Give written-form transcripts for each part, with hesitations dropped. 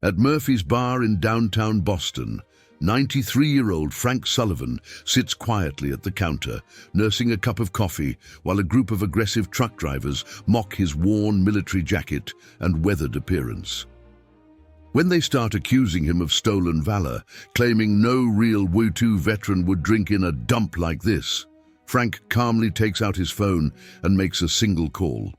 At Murphy's Bar in downtown Boston, 93-year-old Frank Sullivan sits quietly at the counter, nursing a cup of coffee while a group of aggressive truck drivers mock his worn military jacket and weathered appearance. When they start accusing him of stolen valor, claiming no real WU2 veteran would drink in a dump like this, Frank calmly takes out his phone and makes a single call.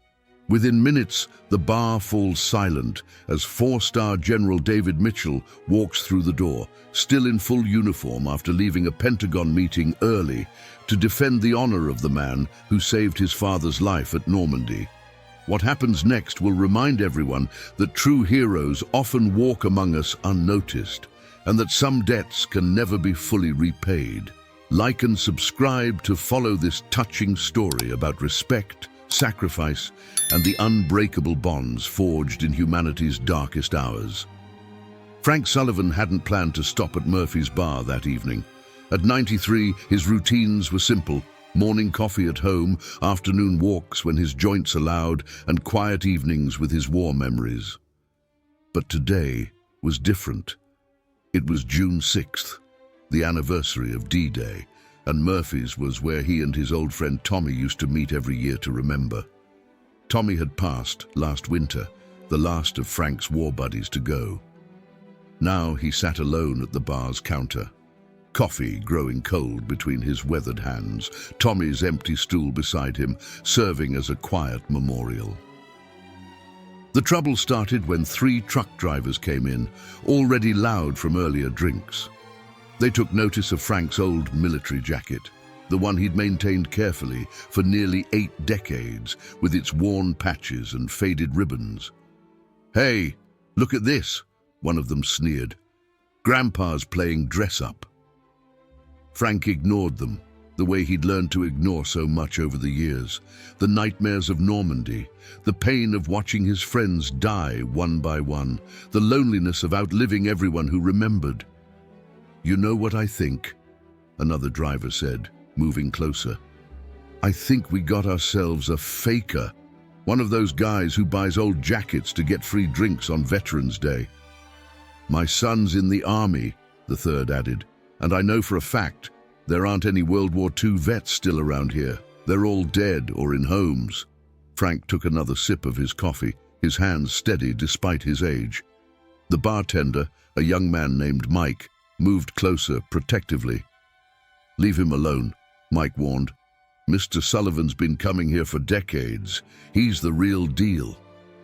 Within minutes, the bar falls silent as four-star General David Mitchell walks through the door, still in full uniform after leaving a Pentagon meeting early to defend the honor of the man who saved his father's life at Normandy. What happens next will remind everyone that true heroes often walk among us unnoticed, and that some debts can never be fully repaid. Like and subscribe to follow this touching story about respect, sacrifice, and the unbreakable bonds forged in humanity's darkest hours. Frank Sullivan hadn't planned to stop at Murphy's Bar that evening. At 93, his routines were simple: morning coffee at home, afternoon walks when his joints allowed, and quiet evenings with his war memories. But today was different. It was June 6th, the anniversary of D-Day, and Murphy's was where he and his old friend Tommy used to meet every year to remember. Tommy had passed last winter, the last of Frank's war buddies to go. Now he sat alone at the bar's counter, coffee growing cold between his weathered hands, Tommy's empty stool beside him, serving as a quiet memorial. The trouble started when 3 truck drivers came in, already loud from earlier drinks. They took notice of Frank's old military jacket, the one he'd maintained carefully for nearly 8 decades, with its worn patches and faded ribbons. "Hey, look at this," one of them sneered. "Grandpa's playing dress-up." Frank ignored them, the way he'd learned to ignore so much over the years. The nightmares of Normandy, the pain of watching his friends die one by one, the loneliness of outliving everyone who remembered. "You know what I think?" another driver said, moving closer. "I think we got ourselves a faker, one of those guys who buys old jackets to get free drinks on Veterans Day." "My son's in the army," the third added, "and I know for a fact there aren't any World War II vets still around here. They're all dead or in homes." Frank took another sip of his coffee, his hands steady despite his age. The bartender, a young man named Mike, moved closer protectively. "Leave him alone," Mike warned. "Mr. Sullivan's been coming here for decades. He's the real deal."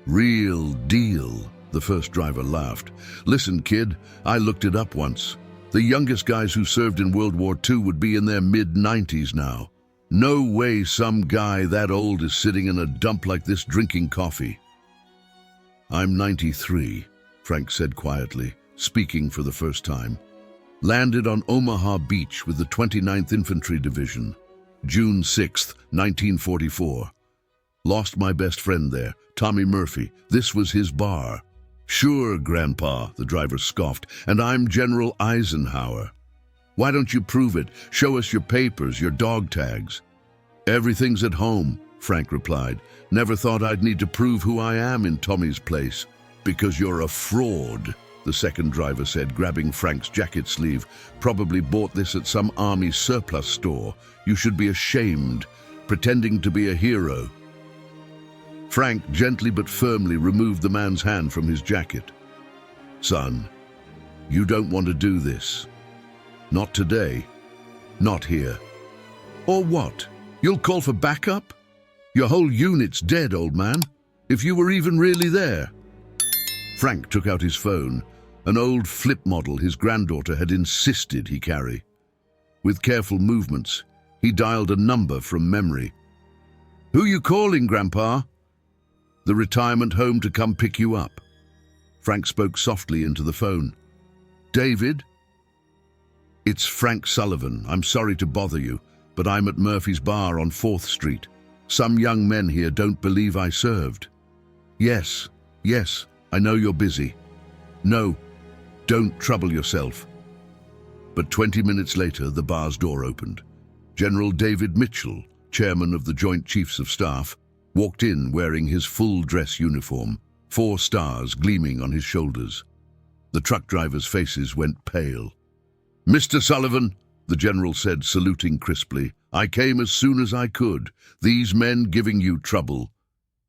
"Real deal," the first driver laughed. "Listen, kid, I looked it up once. The youngest guys who served in World War II would be in their mid-90s now. No way some guy that old is sitting in a dump like this drinking coffee." "I'm 93, Frank said quietly, speaking for the first time. "Landed on Omaha Beach with the 29th Infantry Division, June 6th, 1944. Lost my best friend there, Tommy Murphy. This was his bar." "Sure, Grandpa," the driver scoffed, "and I'm General Eisenhower." "Why don't you prove it? Show us your papers, your dog tags." "Everything's at home," Frank replied. "Never thought I'd need to prove who I am in Tommy's place." "Because you're a fraud," the second driver said, grabbing Frank's jacket sleeve. "Probably bought this at some army surplus store. You should be ashamed, pretending to be a hero." Frank gently but firmly removed the man's hand from his jacket. "Son, you don't want to do this. Not today. Not here." "Or what? You'll call for backup? Your whole unit's dead, old man. If you were even really there." Frank took out his phone, an old flip model his granddaughter had insisted he carry. With careful movements, he dialed a number from memory. "Who you calling, Grandpa?" "The retirement home to come pick you up." Frank spoke softly into the phone. "David?" "It's Frank Sullivan. I'm sorry to bother you, but I'm at Murphy's Bar on 4th Street. Some young men here don't believe I served." Yes, I know you're busy." "No, don't trouble yourself." But 20 minutes later, the bar's door opened. General David Mitchell, chairman of the Joint Chiefs of Staff, walked in wearing his full dress uniform, 4 stars gleaming on his shoulders. The truck drivers' faces went pale. "Mr. Sullivan," the general said, saluting crisply, "I came as soon as I could. These men giving you trouble."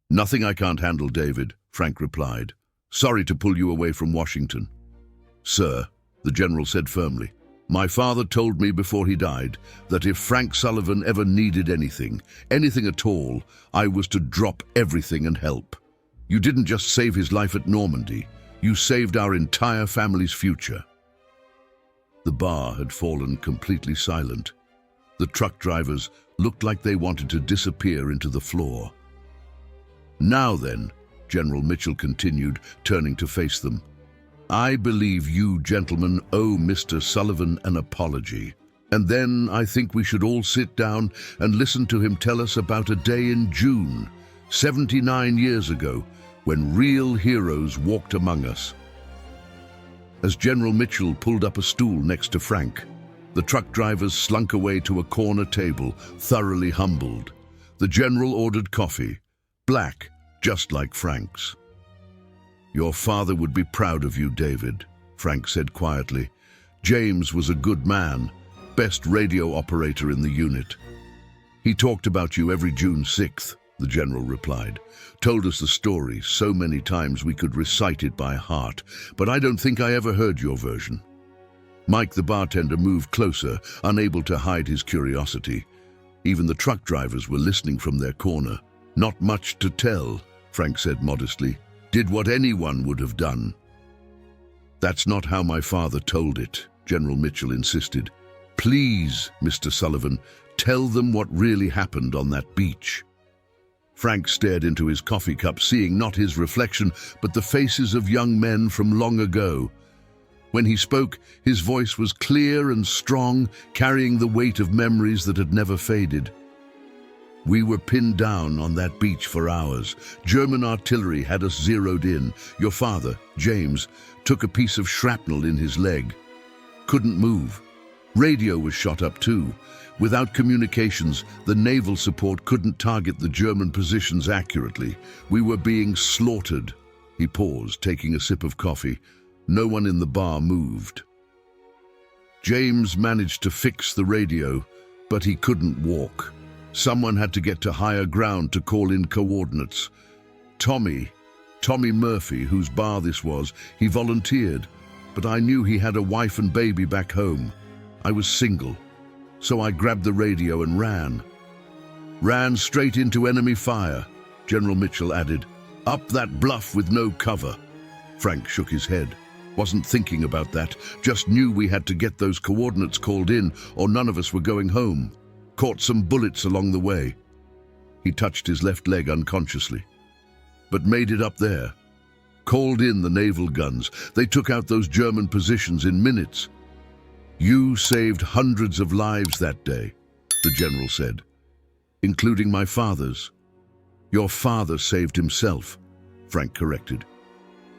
"Nothing I can't handle, David," Frank replied. "Sorry to pull you away from Washington." "Sir," the general said firmly, "my father told me before he died that if Frank Sullivan ever needed anything at all, I was to drop everything and help. You didn't just save his life at Normandy, you saved our entire family's future." The bar had fallen completely silent. The truck drivers looked like they wanted to disappear into the floor. "Now then," General Mitchell continued, turning to face them, "I believe you gentlemen owe Mr. Sullivan an apology. And then I think we should all sit down and listen to him tell us about a day in June, 79 years ago, when real heroes walked among us." As General Mitchell pulled up a stool next to Frank, the truck drivers slunk away to a corner table, thoroughly humbled. The general ordered coffee, black, just like Frank's. "Your father would be proud of you, David," Frank said quietly. "James was a good man, best radio operator in the unit." "He talked about you every June 6th, the general replied. "Told us the story so many times we could recite it by heart, but I don't think I ever heard your version." Mike, the bartender, moved closer, unable to hide his curiosity. Even the truck drivers were listening from their corner. "Not much to tell," Frank said modestly. "Did what anyone would have done." "That's not how my father told it," General Mitchell insisted. "Please, Mr. Sullivan, tell them what really happened on that beach." Frank stared into his coffee cup, seeing not his reflection, but the faces of young men from long ago. When he spoke, his voice was clear and strong, carrying the weight of memories that had never faded. "We were pinned down on that beach for hours. German artillery had us zeroed in. Your father, James, took a piece of shrapnel in his leg. Couldn't move. Radio was shot up too. Without communications, the naval support couldn't target the German positions accurately. We were being slaughtered." He paused, taking a sip of coffee. No one in the bar moved. "James managed to fix the radio, but he couldn't walk. Someone had to get to higher ground to call in coordinates. Tommy Murphy, whose bar this was, he volunteered, but I knew he had a wife and baby back home. I was single. So I grabbed the radio and ran. Ran straight into enemy fire," General Mitchell added. "Up that bluff with no cover." Frank shook his head. "Wasn't thinking about that. Just knew we had to get those coordinates called in or none of us were going home. Caught some bullets along the way." He touched his left leg unconsciously. "But made it up there. Called in the naval guns. They took out those German positions in minutes." "You saved hundreds of lives that day," the general said, "including my father's." "Your father saved himself," Frank corrected.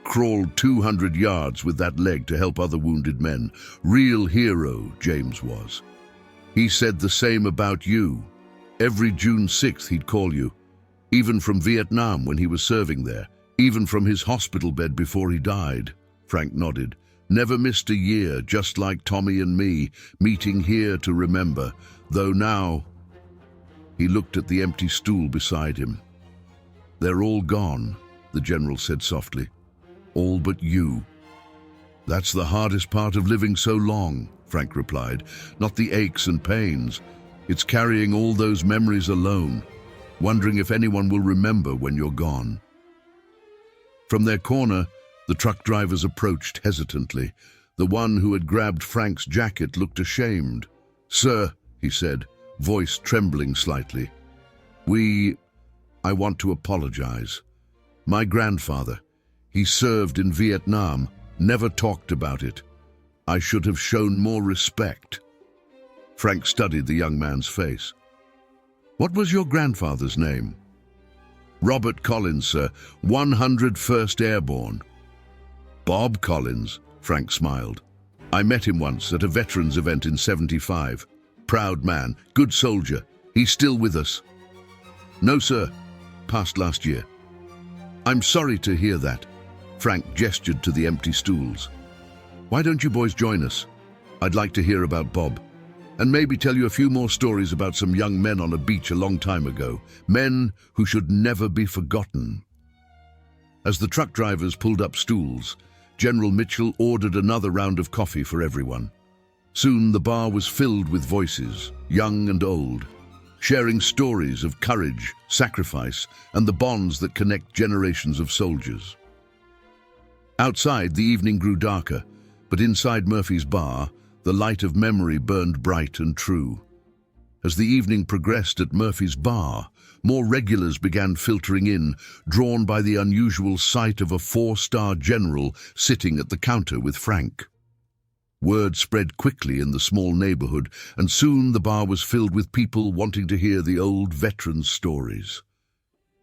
"Crawled 200 yards with that leg to help other wounded men. Real hero, James was. He said the same about you. Every June 6th he'd call you, even from Vietnam when he was serving there, even from his hospital bed before he died." Frank nodded. "Never missed a year, just like Tommy and me, meeting here to remember, though now..." He looked at the empty stool beside him. "They're all gone," the general said softly. "All but you." "That's the hardest part of living so long," Frank replied. "Not the aches and pains. It's carrying all those memories alone, wondering if anyone will remember when you're gone." From their corner, the truck drivers approached hesitantly. The one who had grabbed Frank's jacket looked ashamed. "Sir," he said, voice trembling slightly, I want to apologize. My grandfather, he served in Vietnam, never talked about it. I should have shown more respect." Frank studied the young man's face. "What was your grandfather's name?" "Robert Collins, sir, 101st Airborne." "Bob Collins," Frank smiled. "I met him once at a veterans event in '75. Proud man, good soldier. He's still with us." "No, sir. Passed last year." "I'm sorry to hear that." Frank gestured to the empty stools. Why don't you boys join us? I'd like to hear about Bob, and maybe tell you a few more stories about some young men on a beach a long time ago, men who should never be forgotten. As the truck drivers pulled up stools, General Mitchell ordered another round of coffee for everyone. Soon the bar was filled with voices, young and old, sharing stories of courage, sacrifice, and the bonds that connect generations of soldiers. Outside, the evening grew darker, but inside Murphy's bar, the light of memory burned bright and true. As the evening progressed at Murphy's bar, more regulars began filtering in, drawn by the unusual sight of a four-star general sitting at the counter with Frank. Word spread quickly in the small neighborhood, and soon the bar was filled with people wanting to hear the old veterans' stories.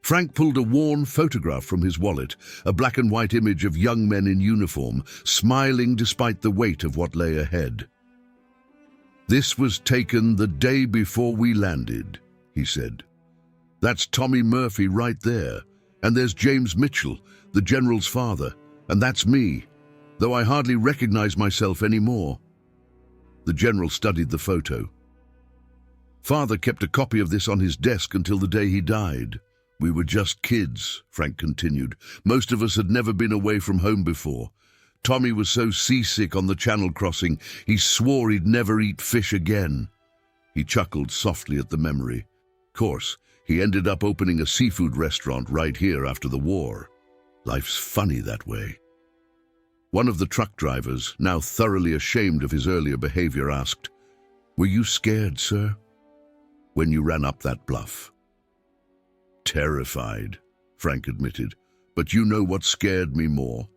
Frank pulled a worn photograph from his wallet, a black and white image of young men in uniform, smiling despite the weight of what lay ahead. "This was taken the day before we landed," he said. "That's Tommy Murphy right there, and there's James Mitchell, the general's father, and that's me, though I hardly recognize myself anymore." The general studied the photo. "Father kept a copy of this on his desk until the day he died. We were just kids," Frank continued. "Most of us had never been away from home before. Tommy was so seasick on the Channel crossing, he swore he'd never eat fish again." He chuckled softly at the memory. "Of course, he ended up opening a seafood restaurant right here after the war. Life's funny that way." One of the truck drivers, now thoroughly ashamed of his earlier behavior, asked, "Were you scared, sir, when you ran up that bluff?" "Terrified," Frank admitted. "But you know what scared me more?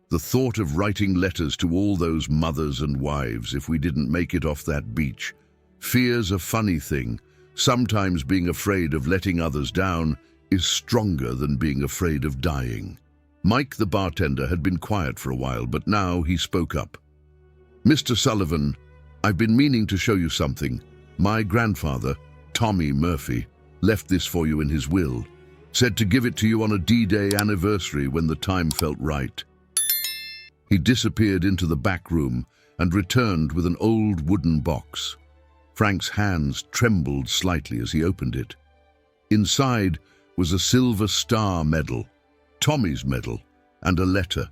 The thought of writing letters to all those mothers and wives if we didn't make it off that beach. Fear's a funny thing. Sometimes being afraid of letting others down is stronger than being afraid of dying." Mike, the bartender, had been quiet for a while, but now he spoke up. "Mr. Sullivan, I've been meaning to show you something. My grandfather, Tommy Murphy, left this for you in his will. Said to give it to you on a D-Day anniversary when the time felt right." He disappeared into the back room and returned with an old wooden box. Frank's hands trembled slightly as he opened it. Inside was a silver star medal, Tommy's medal, and a letter.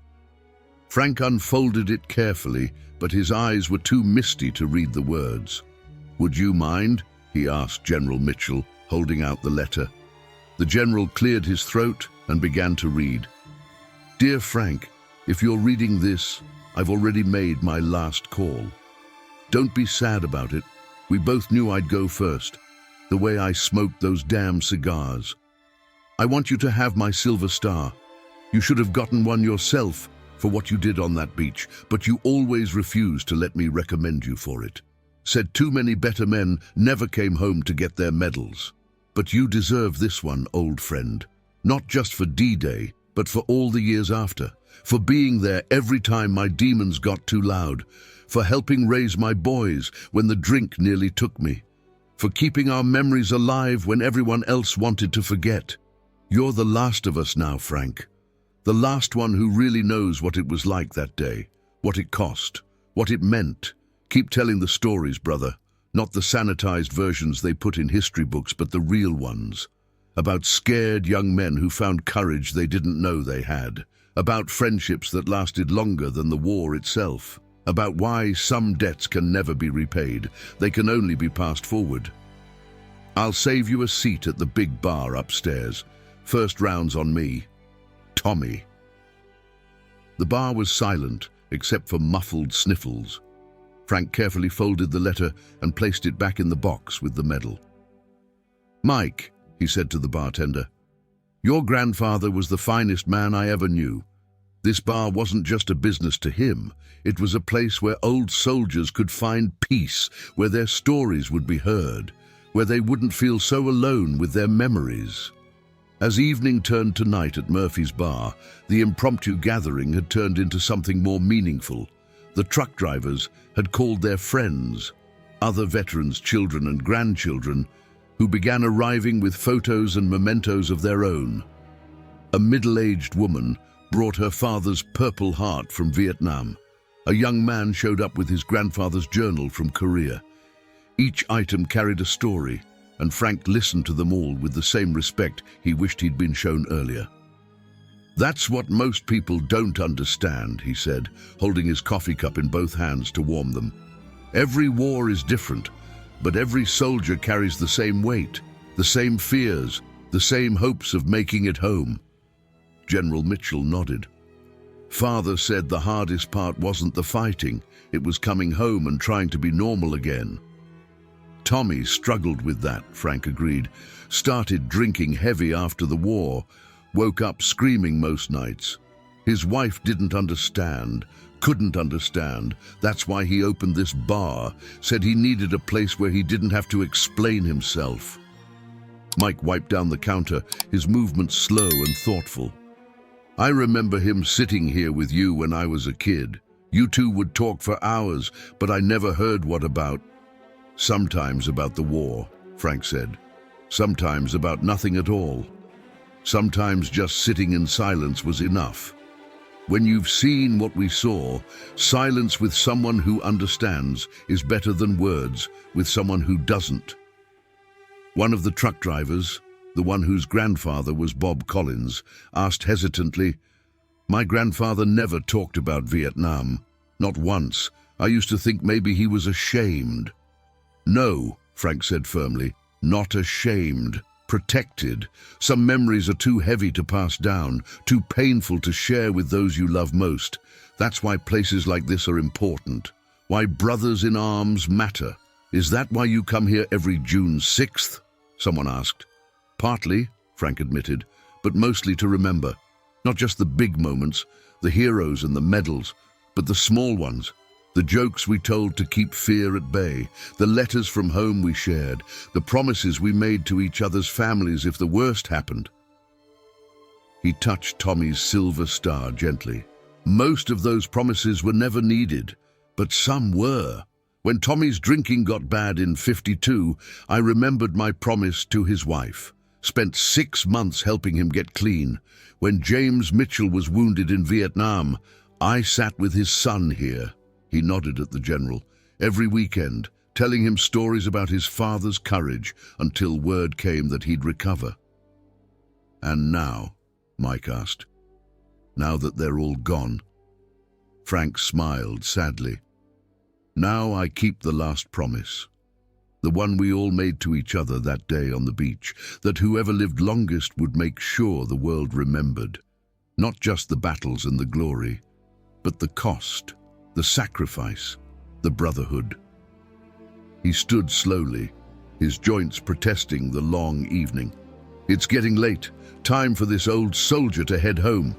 Frank unfolded it carefully, but his eyes were too misty to read the words. "Would you mind?" he asked General Mitchell, holding out the letter. The general cleared his throat and began to read. "Dear Frank, if you're reading this, I've already made my last call. Don't be sad about it. We both knew I'd go first, the way I smoked those damn cigars. I want you to have my silver star. You should have gotten one yourself for what you did on that beach, but you always refused to let me recommend you for it. Said too many better men never came home to get their medals. But you deserve this one, old friend. Not just for D-Day, but for all the years after. For being there every time my demons got too loud. For helping raise my boys when the drink nearly took me. For keeping our memories alive when everyone else wanted to forget. You're the last of us now, Frank. The last one who really knows what it was like that day, what it cost, what it meant. Keep telling the stories, brother. Not the sanitized versions they put in history books, but the real ones. About scared young men who found courage they didn't know they had. About friendships that lasted longer than the war itself. About why some debts can never be repaid. They can only be passed forward. I'll save you a seat at the big bar upstairs. First round's on me. Tommy." The bar was silent, except for muffled sniffles. Frank carefully folded the letter and placed it back in the box with the medal. "Mike," he said to the bartender, "your grandfather was the finest man I ever knew. This bar wasn't just a business to him. It was a place where old soldiers could find peace, where their stories would be heard, where they wouldn't feel so alone with their memories." As evening turned to night at Murphy's bar, the impromptu gathering had turned into something more meaningful. The truck drivers had called their friends, other veterans' children and grandchildren, who began arriving with photos and mementos of their own. A middle-aged woman brought her father's Purple Heart from Vietnam, a young man showed up with his grandfather's journal from Korea. Each item carried a story, and Frank listened to them all with the same respect he wished he'd been shown earlier. "That's what most people don't understand," he said, holding his coffee cup in both hands to warm them. "Every war is different, but every soldier carries the same weight, the same fears, the same hopes of making it home." General Mitchell nodded. "Father said the hardest part wasn't the fighting, it was coming home and trying to be normal again." "Tommy struggled with that," Frank agreed. "Started drinking heavy after the war, woke up screaming most nights. His wife didn't understand, couldn't understand. That's why he opened this bar, said he needed a place where he didn't have to explain himself." Mike wiped down the counter, his movements slow and thoughtful. "I remember him sitting here with you when I was a kid. You two would talk for hours, but I never heard what about." "Sometimes about the war," Frank said. "Sometimes about nothing at all. Sometimes just sitting in silence was enough. When you've seen what we saw, silence with someone who understands is better than words with someone who doesn't." One of the truck drivers, the one whose grandfather was Bob Collins, asked hesitantly, "My grandfather never talked about Vietnam. Not once. I used to think maybe he was ashamed." "No," Frank said firmly, "not ashamed. Protected. Some memories are too heavy to pass down, too painful to share with those you love most. That's why places like this are important. Why brothers in arms matter. Is that why you come here every June 6th? Someone asked. "Partly," Frank admitted, "but mostly to remember. Not just the big moments, the heroes and the medals, but the small ones. The jokes we told to keep fear at bay, the letters from home we shared, the promises we made to each other's families if the worst happened." He touched Tommy's silver star gently. "Most of those promises were never needed, but some were. When Tommy's drinking got bad in '52, I remembered my promise to his wife. Spent 6 months helping him get clean. When James Mitchell was wounded in Vietnam, I sat with his son here." He nodded at the general. "Every weekend, telling him stories about his father's courage until word came that he'd recover." "And now?" Mike asked. "Now that they're all gone?" Frank smiled sadly. "Now I keep the last promise. The one we all made to each other that day on the beach, that whoever lived longest would make sure the world remembered. Not just the battles and the glory, but the cost, the sacrifice, the brotherhood." He stood slowly, his joints protesting the long evening. "It's getting late. Time for this old soldier to head home."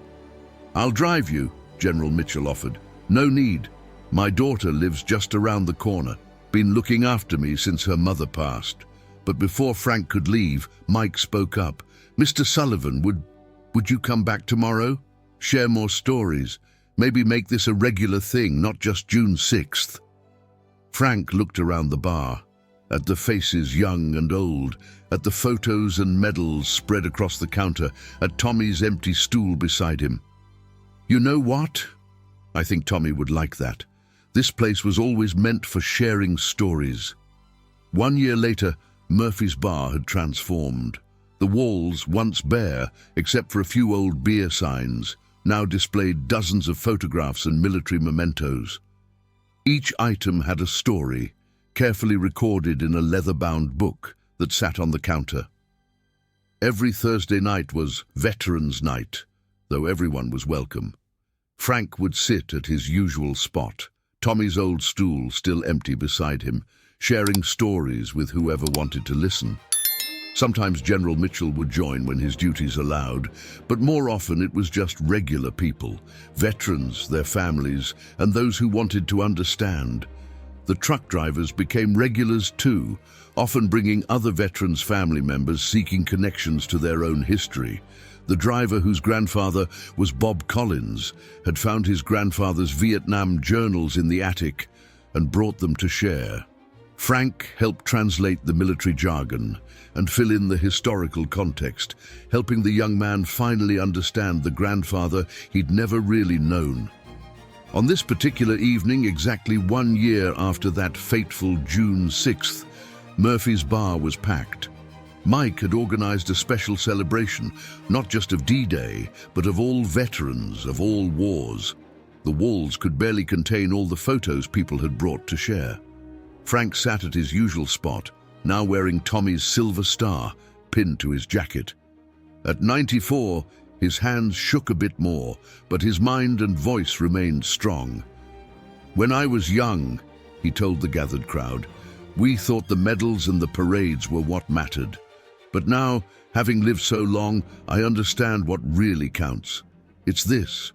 "I'll drive you," General Mitchell offered. "No need. My daughter lives just around the corner. Been looking after me since her mother passed." But before Frank could leave, Mike spoke up. "Mr. Sullivan, would you come back tomorrow? Share more stories. Maybe make this a regular thing, not just June 6th. Frank looked around the bar, at the faces young and old, at the photos and medals spread across the counter, at Tommy's empty stool beside him. "You know what? I think Tommy would like that. This place was always meant for sharing stories." 1 year later, Murphy's bar had transformed. The walls, once bare, except for a few old beer signs, now displayed dozens of photographs and military mementos. Each item had a story, carefully recorded in a leather-bound book that sat on the counter. Every Thursday night was Veterans Night, though everyone was welcome. Frank would sit at his usual spot, Tommy's old stool still empty beside him, sharing stories with whoever wanted to listen. Sometimes General Mitchell would join when his duties allowed, but more often it was just regular people, veterans, their families, and those who wanted to understand. The truck drivers became regulars too, often bringing other veterans' family members seeking connections to their own history. The driver, whose grandfather was Bob Collins, had found his grandfather's Vietnam journals in the attic and brought them to share. Frank helped translate the military jargon and fill in the historical context, helping the young man finally understand the grandfather he'd never really known. On this particular evening, exactly 1 year after that fateful June 6th, Murphy's bar was packed. Mike had organized a special celebration, not just of D-Day, but of all veterans of all wars. The walls could barely contain all the photos people had brought to share. Frank sat at his usual spot, now wearing Tommy's silver star pinned to his jacket. At 94, his hands shook a bit more, but his mind and voice remained strong. "When I was young," he told the gathered crowd, "we thought the medals and the parades were what mattered. But now, having lived so long, I understand what really counts. It's this: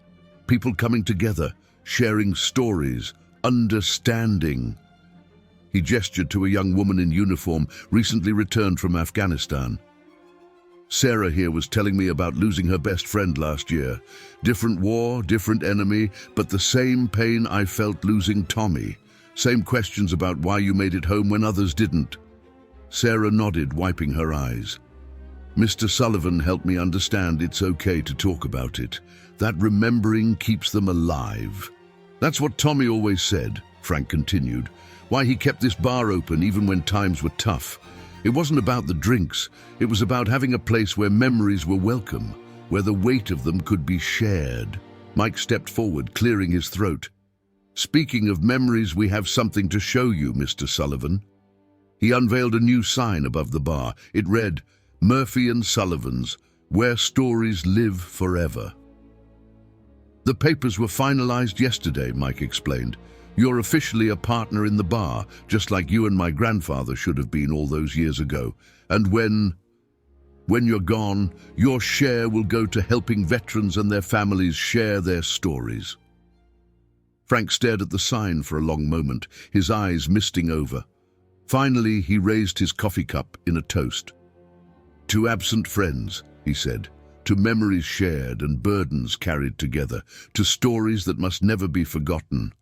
people coming together, sharing stories, understanding." He gestured to a young woman in uniform, recently returned from Afghanistan. "Sarah here was telling me about losing her best friend last year. Different war, different enemy, but the same pain I felt losing Tommy. Same questions about why you made it home when others didn't." Sarah nodded, wiping her eyes. "Mr. Sullivan helped me understand it's okay to talk about it. That remembering keeps them alive." "That's what Tommy always said," Frank continued. "Why he kept this bar open even when times were tough. It wasn't about the drinks. It was about having a place where memories were welcome, where the weight of them could be shared." Mike stepped forward, clearing his throat. "Speaking of memories, we have something to show you, Mr. Sullivan." He unveiled a new sign above the bar. It read, "Murphy and Sullivan's, where stories live forever." "The papers were finalized yesterday," Mike explained. "You're officially a partner in the bar, just like you and my grandfather should have been all those years ago. And when you're gone, your share will go to helping veterans and their families share their stories." Frank stared at the sign for a long moment, his eyes misting over. Finally, he raised his coffee cup in a toast. "To absent friends," he said, "to memories shared and burdens carried together, to stories that must never be forgotten,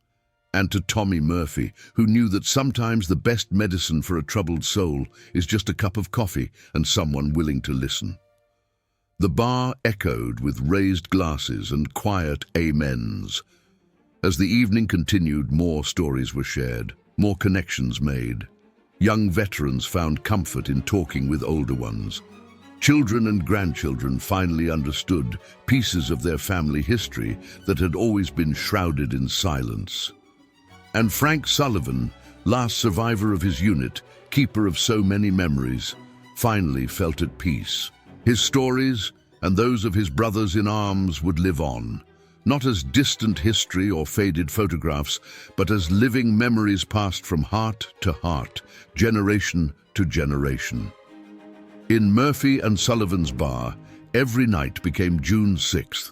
and to Tommy Murphy, who knew that sometimes the best medicine for a troubled soul is just a cup of coffee and someone willing to listen." The bar echoed with raised glasses and quiet amens. As the evening continued, more stories were shared, more connections made. Young veterans found comfort in talking with older ones. Children and grandchildren finally understood pieces of their family history that had always been shrouded in silence. And Frank Sullivan, last survivor of his unit, keeper of so many memories, finally felt at peace. His stories and those of his brothers in arms would live on, not as distant history or faded photographs, but as living memories passed from heart to heart, generation to generation. In Murphy and Sullivan's bar, every night became June 6th.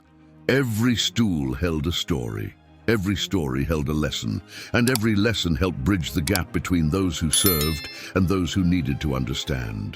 Every stool held a story. Every story held a lesson, and every lesson helped bridge the gap between those who served and those who needed to understand.